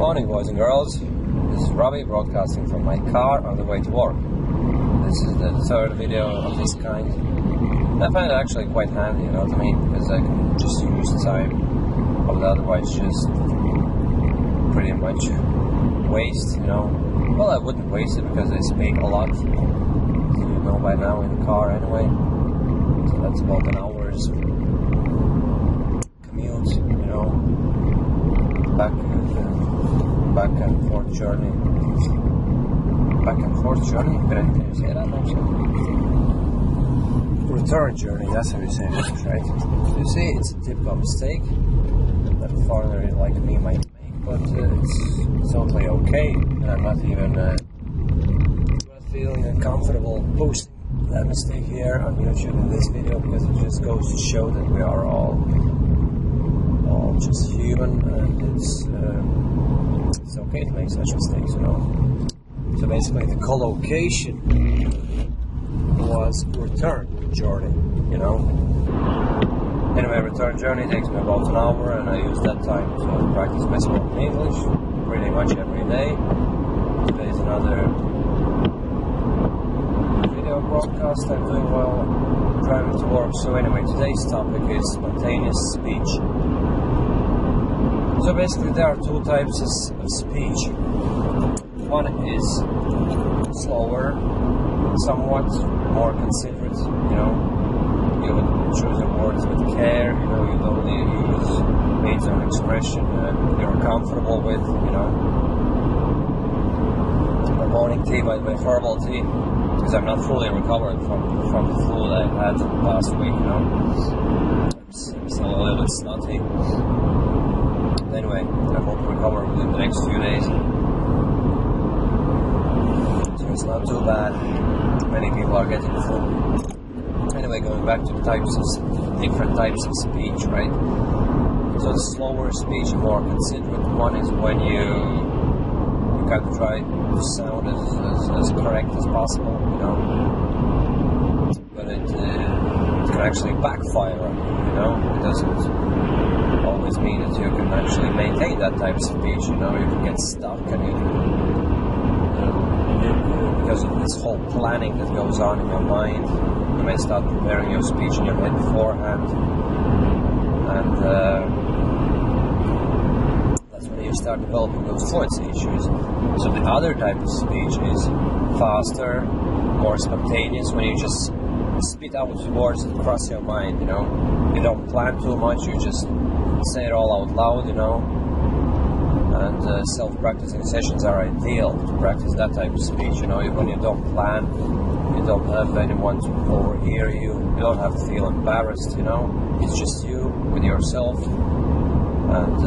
Morning, boys and girls. This is Robbie broadcasting from my car on the way to work. This is the third video of this kind. I find it actually quite handy, you know what I mean? Because I can just use time I would otherwise just pretty much waste, you know. Well, I wouldn't waste it because I speak a lot, as you know by now, in the car anyway. So that's about an hour's commute, you know, back and forth journey. Back and forth journey? Can you say that actually? Return journey, that's how you say it, right? You see, it's a typical mistake that a foreigner like me might make, but it's totally okay, and I'm not even feeling comfortable posting that mistake here on YouTube in this video, because it just goes to show that we are all just human, and it's okay to make such mistakes, you know. So basically the collocation was return journey, you know. Anyway, return journey takes me about an hour, and I use that time to practice my spoken English pretty much every day. Today's another video broadcast I'm doing while driving to work. So anyway, today's topic is spontaneous speech. So basically there are two types of speech. One is slower, somewhat more considerate, you know. You would choose your words with care, you know, you'd only use means of expression you're comfortable with, you know. My morning tea, by the way, herbal tea, because I'm not fully recovered from the flu that I had last week, you know. I'm still a little bit snotty. Anyway, I hope to recover within the next few days. So it's not too bad. Many people are getting flu. Anyway, going back to the different types of speech, right? So the slower speech, more considerate one, is when you got to try to sound as correct as possible, you know. But it can actually backfire on you, you know. It doesn't always mean that you can actually maintain that type of speech, you know. You can get stuck, and you can, because of this whole planning that goes on in your mind, you may start preparing your speech in your head beforehand, and that's when you start developing those fluency issues. So the other type of speech is faster, more spontaneous, when you just spit out words that cross your mind, you know. You don't plan too much, you just say it all out loud, you know. And self-practicing sessions are ideal to practice that type of speech, you know. When you don't plan, you don't have anyone to overhear you, you don't have to feel embarrassed, you know. It's just you with yourself, and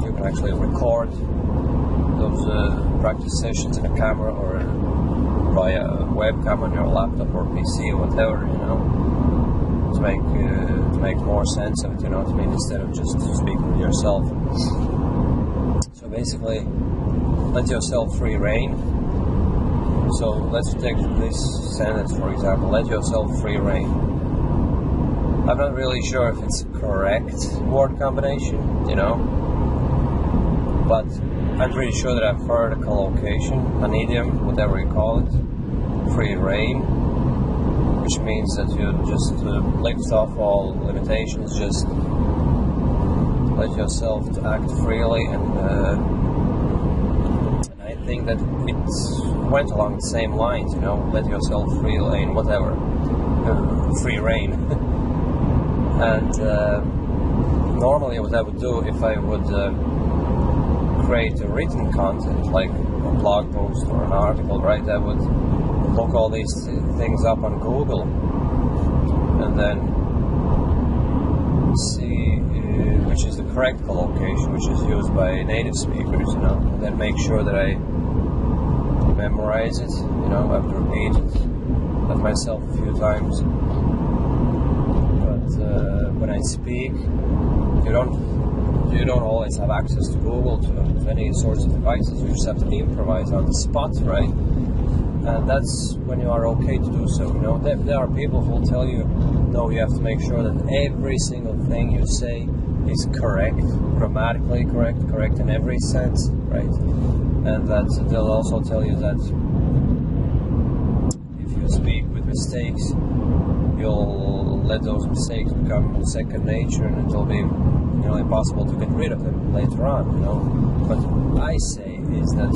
you can actually record those practice sessions in a camera or via a webcam on your laptop or PC or whatever, you know, to make more sense of it, you know what I mean, instead of just speaking with yourself. So basically, let yourself free rein. So let's take this sentence, for example, let yourself free rein. I'm not really sure if it's correct word combination, you know, but I'm pretty sure that I've heard a collocation, an idiom, whatever you call it, free rein, which means that you just lift off all limitations, just let yourself to act freely, and I think that it went along the same lines, you know, let yourself free rein, whatever, free rein. And normally what I would do if I would create a written content, like a blog post or an article, right, I would look all these things up on Google and then see which is the correct collocation, which is used by native speakers, you know, and then make sure that I memorize it, you know, I have to repeat it myself a few times. But when I speak, you don't always have access to Google, to any sorts of devices. You just have to improvise on the spot, right? And that's when you are okay to do so, you know. There are people who will tell you, no, you have to make sure that every single thing you say is correct, grammatically correct in every sense, right? And that they'll also tell you that if you speak with mistakes, you'll let those mistakes become second nature, and it'll be impossible to get rid of them later on. What I say is that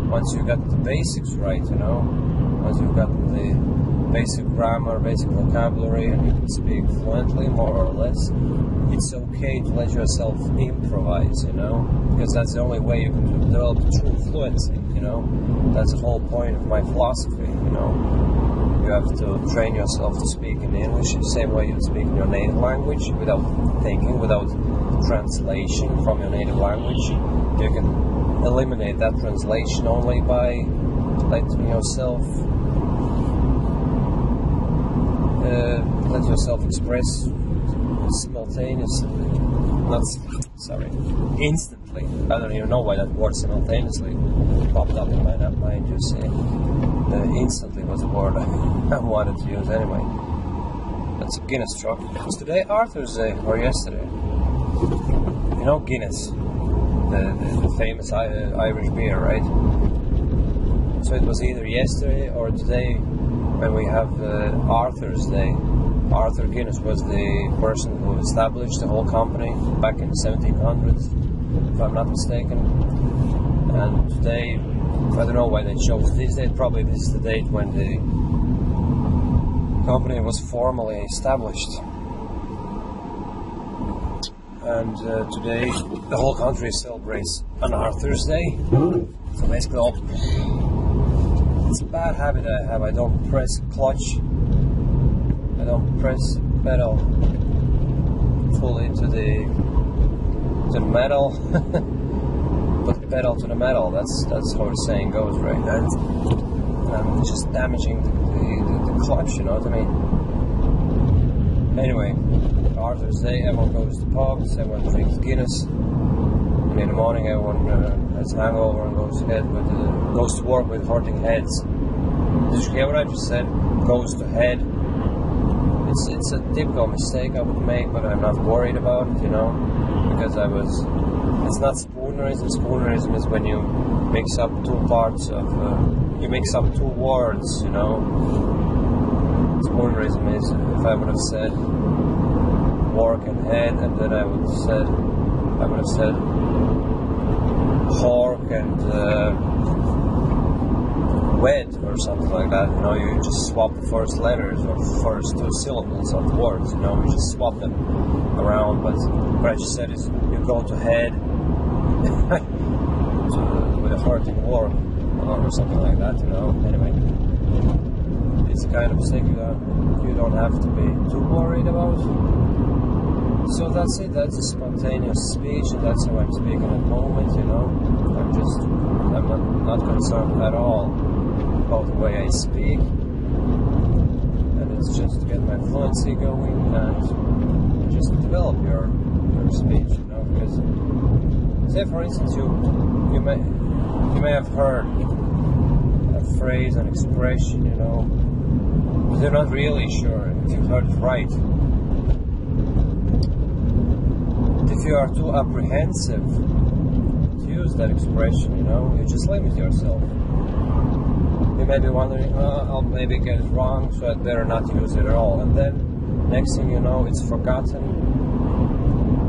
once you got the basics right, once you've got the basic grammar, basic vocabulary, and you can speak fluently, more or less, it's okay to let yourself improvise, because that's the only way you can develop true fluency, That's the whole point of my philosophy, You have to train yourself to speak in English the same way you speak in your native language, without thinking, without translation from your native language. You can eliminate that translation only by letting yourself express simultaneously, instantly. I don't even know why that word simultaneously popped up in my mind. You see, instantly was a word I wanted to use anyway. That's a Guinness truck. Was today Arthur's Day or yesterday? Guinness, the famous Irish beer, right? So it was either yesterday or today when we have Arthur's Day. Arthur Guinness was the person who established the whole company back in the 1700s, if I'm not mistaken. And today, I don't know why they chose this date. Probably this is the date when the company was formally established. And today, the whole country celebrates on Arthur's Day. So basically, it's a bad habit I have. I don't press clutch. I don't press pedal fully to the metal. Put the pedal to the metal. That's how the saying goes, right? I'm just damaging the clutch. You know what I mean? Anyway, Arthur's Day. Everyone goes to pubs. Everyone drinks Guinness. And in the morning, everyone has a hangover and goes to work with hurting heads. Did you hear what I just said? Goes to head. It's a typical mistake I would make, but I'm not worried about it, because it's not spoonerism. Spoonerism is when you mix up two parts of, you mix up two words, Spoonerism is if I would have said work and head, and then I would have said hork and wed or something like that. You just swap the first letters or first two syllables of words. You just swap them around. But what I just said is you go to head with a hurting work or something like that. Anyway, it's the kind of mistake you don't have to be too worried about. So that's it. That's a spontaneous speech, and that's how I'm speaking at the moment. I'm not concerned at all about the way I speak, and it's just to get my fluency going and just develop your speech, because say for instance you may have heard a phrase, an expression, but you're not really sure if you heard it right. If you are too apprehensive to use that expression, you just limit yourself. You may be wondering, I'll maybe get it wrong, so I'd better not use it at all. And then, next thing you know, it's forgotten.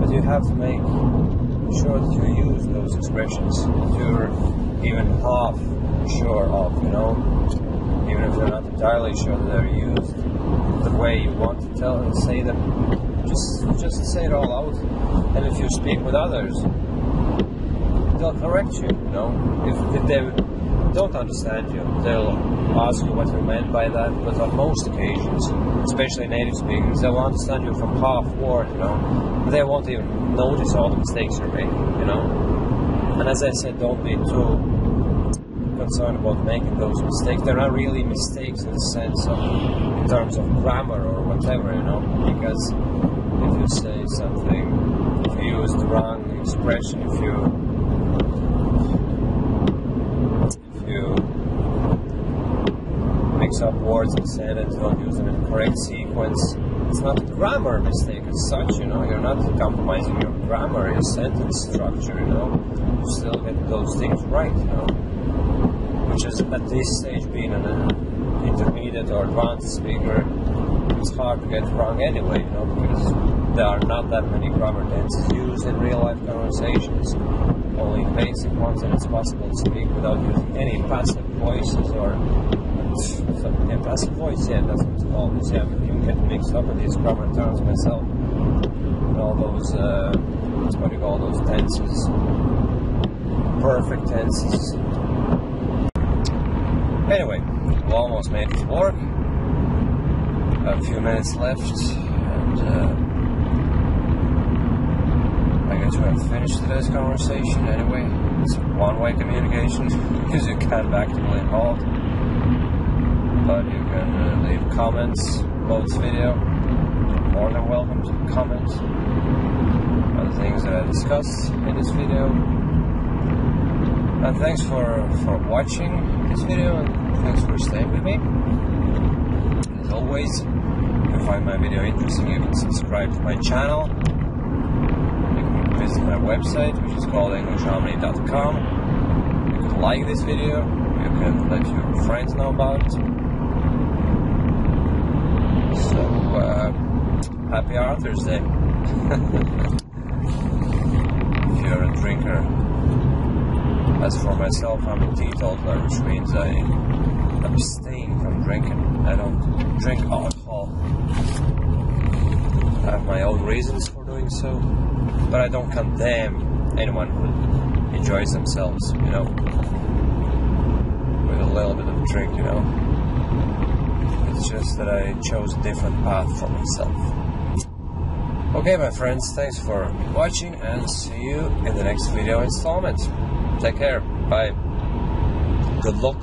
But you have to make sure that you use those expressions that you're even half sure of, Even if you're not entirely sure that they're used the way you want to tell and say them, just say it all out. And if you speak with others, they'll correct you, If they don't understand you, they'll ask you what you meant by that. But on most occasions, especially native speakers, they'll understand you from half word, but they won't even notice all the mistakes you're making, And as I said, don't be too concerned about making those mistakes. They're not really mistakes in terms of grammar or whatever, because if you say something, if you use the wrong expression, if you mix up words and sentences, don't use them in the correct sequence, it's not a grammar mistake as such, you know. You're not compromising your grammar, your sentence structure, you know. You still get those things right, you know. Which is, at this stage, being an intermediate or advanced speaker, it's hard to get wrong anyway, you know, because there are not that many grammar tenses used in real-life conversations, only basic ones, and it's possible to speak without using any passive voices or passive voice, yeah, that's what it's called. Yeah, I can get mixed up with these grammar terms myself. And all those, what do you call those tenses? Perfect tenses. Anyway, we almost made it work. A few minutes left, and I guess we have finished today's conversation. Anyway, it's one-way communication because you can't actively halt, but you can leave comments below this video. You're more than welcome to comment on the things that I discussed in this video. And thanks for watching this video, and thanks for staying with me. As always, if you find my video interesting, you can subscribe to my channel. You can visit my website, which is called EnglishHarmony.com. You can like this video. You can let your friends know about it. So, happy Arthur's Day. If you're a drinker. As for myself, I'm a teetotaler, which means I abstain from drinking. I don't drink alcohol. I have my own reasons for doing so, but I don't condemn anyone who enjoys themselves, you know, with a little bit of drink, you know. It's just that I chose a different path for myself. Okay, my friends, thanks for watching, and see you in the next video installment. Take care. Bye. Good luck.